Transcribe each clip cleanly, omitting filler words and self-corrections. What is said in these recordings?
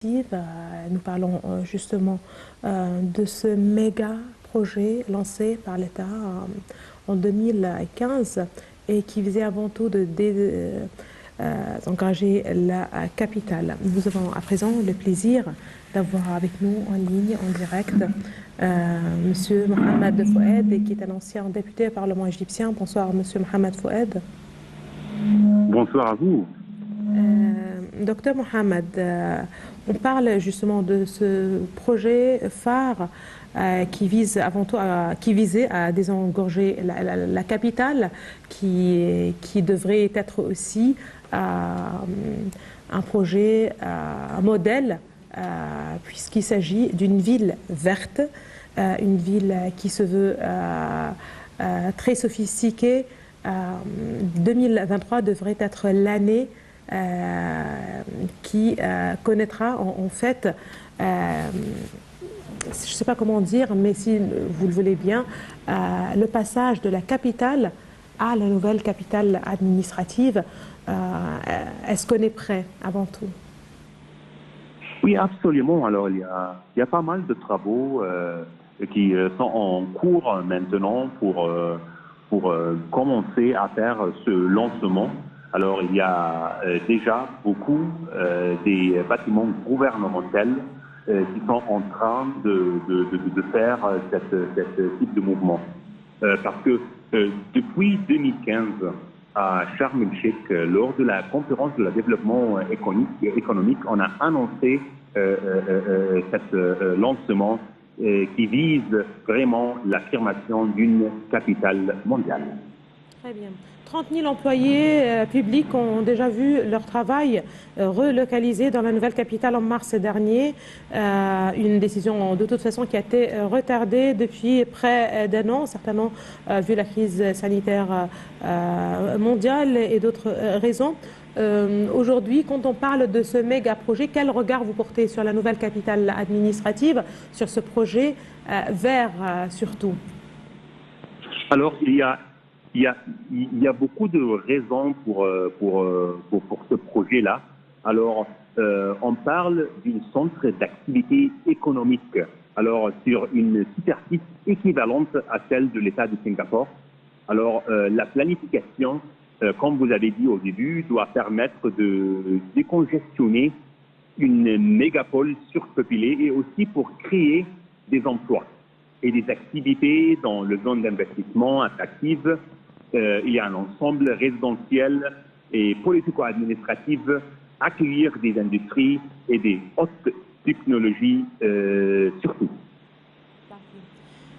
Nous parlons justement de ce méga projet lancé par l'État en 2015 et qui visait avant tout d'engager la capitale. Nous avons à présent le plaisir d'avoir avec nous en ligne, en direct, Monsieur Mohamed Fouad, qui est un ancien député au Parlement égyptien. Bonsoir, Monsieur Mohamed Fouad. Bonsoir à vous. Docteur Mohamed, on parle justement de ce projet phare qui vise avant tout qui visait à désengorger la capitale, qui devrait être aussi un projet, un modèle, puisqu'il s'agit d'une ville verte, une ville qui se veut très sophistiquée. 2023 devrait être l'année qui connaîtra en fait, je ne sais pas comment dire, mais si vous le voulez bien, le passage de la capitale à la nouvelle capitale administrative. Est-ce qu'on est prêt avant tout? Oui, absolument. Alors, il y a pas mal de travaux qui sont en cours maintenant pour commencer à faire ce lancement. Alors, il y a déjà beaucoup des bâtiments gouvernementaux qui sont en train de faire cette type de mouvement. Parce que depuis 2015, à Sharm el-Sheikh, lors de la conférence de développement économique, on a annoncé ce lancement qui vise vraiment l'affirmation d'une capitale mondiale. Très bien. 30 000 employés publics ont déjà vu leur travail relocalisé dans la nouvelle capitale en mars dernier. Une décision de toute façon qui a été retardée depuis près d'un an, certainement vu la crise sanitaire mondiale et d'autres raisons. Aujourd'hui, quand on parle de ce méga projet, quel regard vous portez sur la nouvelle capitale administrative, sur ce projet vert surtout? Alors, il y a beaucoup de raisons pour ce projet-là. Alors, on parle d'une centre d'activité économique, alors sur une superficie équivalente à celle de l'État de Singapour. Alors, la planification, comme vous avez dit au début, doit permettre de décongestionner une mégapole surpeuplée et aussi pour créer des emplois et des activités dans le zone d'investissement attractive. Il y a un ensemble résidentiel et politico-administratif, accueillir des industries et des hautes technologies surtout.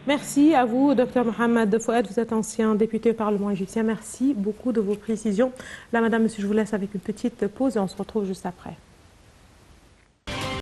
Merci à vous, Dr Mohamed Fouad. Vous êtes ancien député au Parlement égyptien. Merci beaucoup de vos précisions. Là, madame, monsieur, je vous laisse avec une petite pause et on se retrouve juste après.